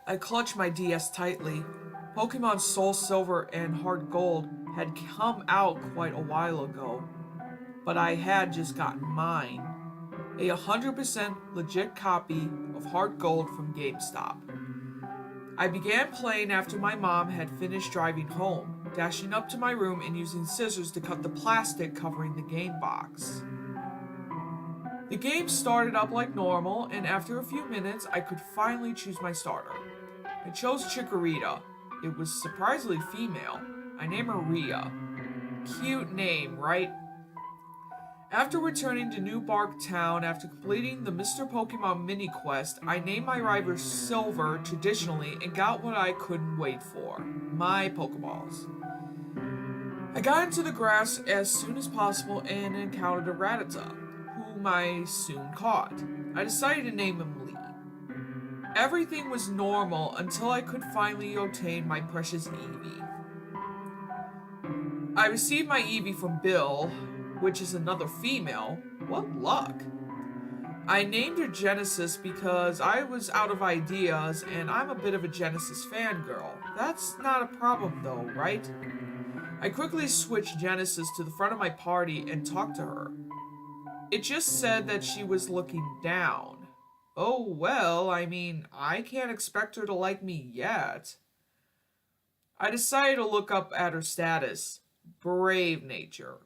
I clutched my DS tightly. Pokemon Soul Silver and Heart Gold had come out quite a while ago, but I had just gotten mine. A 100% legit copy of Heart Gold from GameStop. I began playing after my mom had finished driving home, dashing up to my room and using scissors to cut the plastic covering the game box. The game started up like normal, and after a few minutes, I could finally choose my starter. I chose Chikorita. It was surprisingly female. I named her Rhea. Cute name, right? After returning to New Bark Town after completing the Mr. Pokemon mini quest, I named my rival Silver traditionally and got what I couldn't wait for, my Pokeballs. I got into the grass as soon as possible and encountered a Rattata, whom I soon caught. I decided to name him Lee. Everything was normal until I could finally obtain my precious Eevee. I received my Eevee from Bill, which is another female. What luck! I named her Genesis because I was out of ideas and I'm a bit of a Genesis fangirl. That's not a problem though, right? I quickly switched Genesis to the front of my party and talked to her. It just said that she was looking down. Oh well, I can't expect her to like me yet. I decided to look up at her status. Brave nature.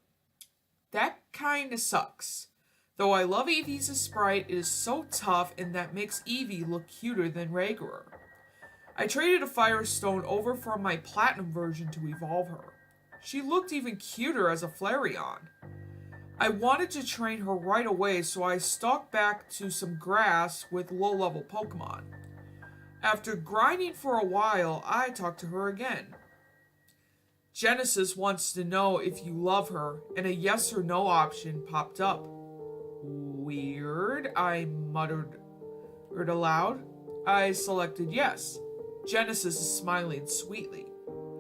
That kinda sucks. Though I love Eevee's sprite, it is so tough and that makes Eevee look cuter than regular. I traded a Firestone over from my Platinum version to evolve her. She looked even cuter as a Flareon. I wanted to train her right away, so I stalked back to some grass with low-level Pokemon. After grinding for a while, I talked to her again. Genesis wants to know if you love her, and a yes or no option popped up. Weird, I muttered aloud. I selected yes. Genesis is smiling sweetly.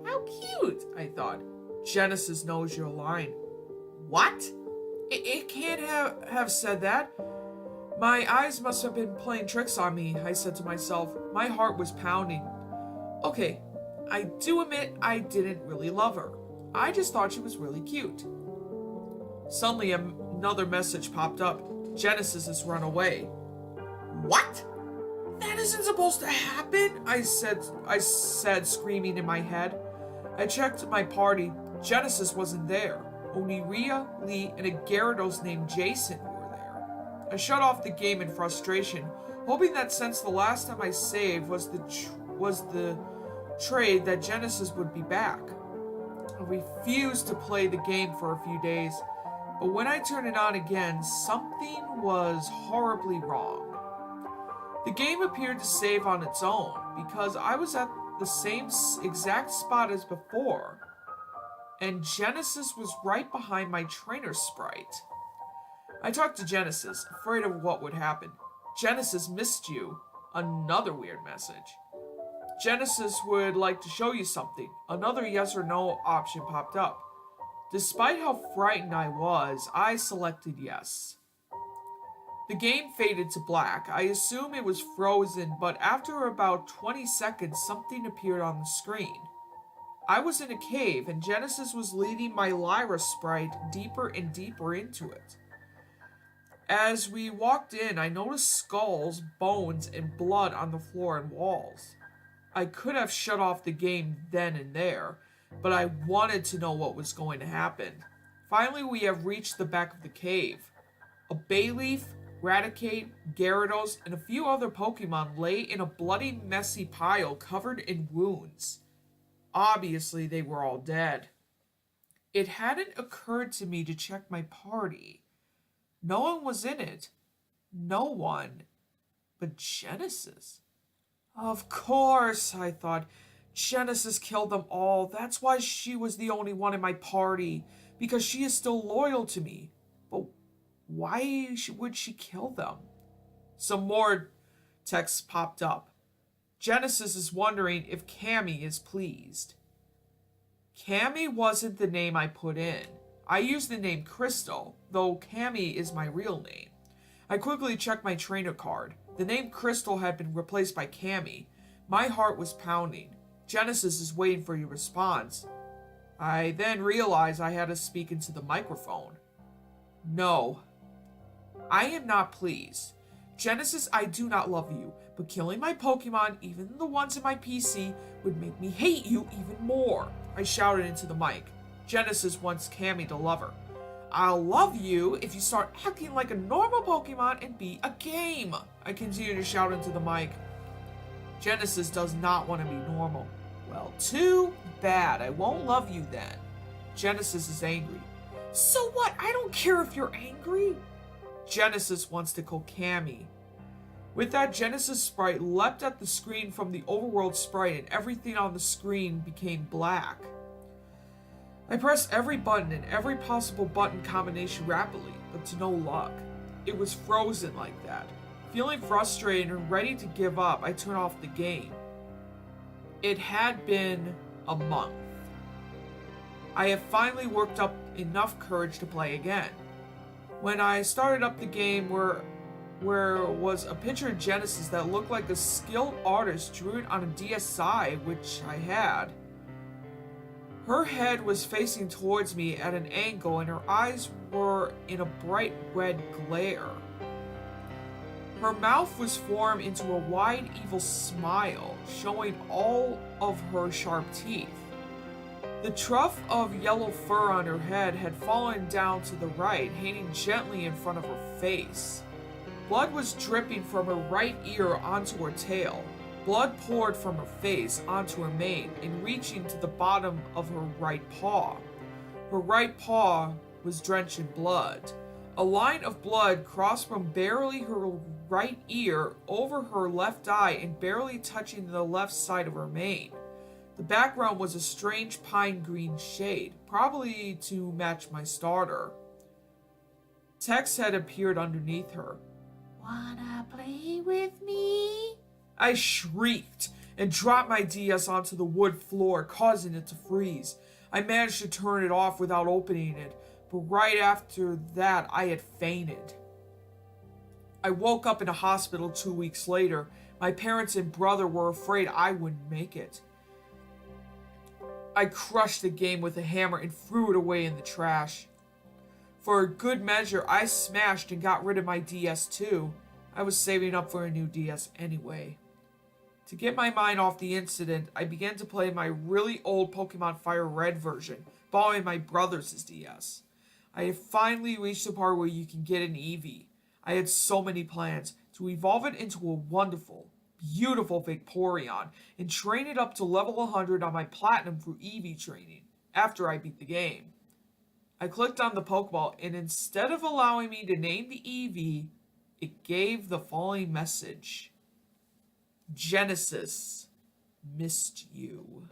How cute, I thought. Genesis knows your line. What? It can't have said that. My eyes must have been playing tricks on me, I said to myself. My heart was pounding. Okay, I do admit I didn't really love her. I just thought she was really cute. Suddenly another message popped up. Genesis has run away. What? That isn't supposed to happen, I said screaming in my head. I checked my party. Genesis wasn't there. Only Rhea, Lee, and a Gyarados named Jason were there. I shut off the game in frustration, hoping that since the last time I saved was the trade that Genesis would be back. I refused to play the game for a few days, but when I turned it on again, something was horribly wrong. The game appeared to save on its own because I was at the same exact spot as before, and Genesis was right behind my trainer sprite. I talked to Genesis, afraid of what would happen. Genesis missed you. Another weird message. Genesis would like to show you something. Another yes or no option popped up. Despite how frightened I was, I selected yes. The game faded to black. I assume it was frozen, but after about 20 seconds, something appeared on the screen. I was in a cave, and Genesis was leading my Lyra sprite deeper and deeper into it. As we walked in, I noticed skulls, bones, and blood on the floor and walls. I could have shut off the game then and there, but I wanted to know what was going to happen. Finally, we have reached the back of the cave. A Bayleaf, Raticate, Gyarados, and a few other Pokemon lay in a bloody, messy pile covered in wounds. Obviously, they were all dead. It hadn't occurred to me to check my party. No one was in it. No one but Genesis. Of course, I thought. Genesis killed them all. That's why she was the only one in my party, because she is still loyal to me. But why would she kill them? Some more texts popped up. Genesis is wondering if Cammy is pleased. Cammy wasn't the name I put in. I used the name Crystal, though Cammy is my real name. I quickly checked my trainer card. The name Crystal had been replaced by Cammy. My heart was pounding. Genesis is waiting for your response. I then realized I had to speak into the microphone. No, I am not pleased. Genesis, I do not love you, but killing my Pokemon, even the ones in my PC, would make me hate you even more. I shouted into the mic. Genesis wants Cammy to love her. I'll love you if you start acting like a normal Pokemon and beat a game. I continue to shout into the mic. Genesis does not want to be normal. Well, too bad. I won't love you then. Genesis is angry. So what? I don't care if you're angry. Genesis wants to call Cammy. With that, Genesis sprite leapt at the screen from the overworld sprite and everything on the screen became black. I pressed every button and every possible button combination rapidly, but to no luck. It was frozen like that. Feeling frustrated and ready to give up, I turned off the game. It had been a month. I had finally worked up enough courage to play again. When I started up the game, where was a picture of Genesis that looked like a skilled artist drew it on a DSi, which I had. Her head was facing towards me at an angle and her eyes were in a bright red glare. Her mouth was formed into a wide evil smile, showing all of her sharp teeth. The tuft of yellow fur on her head had fallen down to the right, hanging gently in front of her face. Blood was dripping from her right ear onto her tail. Blood poured from her face onto her mane and reaching to the bottom of her right paw. Her right paw was drenched in blood. A line of blood crossed from barely her right ear over her left eye and barely touching the left side of her mane. The background was a strange pine green shade, probably to match my starter. Text had appeared underneath her. Wanna play with me? I shrieked and dropped my DS onto the wood floor, causing it to freeze. I managed to turn it off without opening it, but right after that I had fainted. I woke up in a hospital 2 weeks later. My parents and brother were afraid I wouldn't make it. I crushed the game with a hammer and threw it away in the trash. For a good measure, I smashed and got rid of my DS too. I was saving up for a new DS anyway. To get my mind off the incident, I began to play my really old Pokemon Fire Red version, borrowing my brother's DS. I had finally reached the part where you can get an Eevee. I had so many plans to evolve it into a wonderful, beautiful Vaporeon and train it up to level 100 on my Platinum for Eevee training after I beat the game. I clicked on the Pokeball and instead of allowing me to name the Eevee, it gave the following message. Genesis, missed you.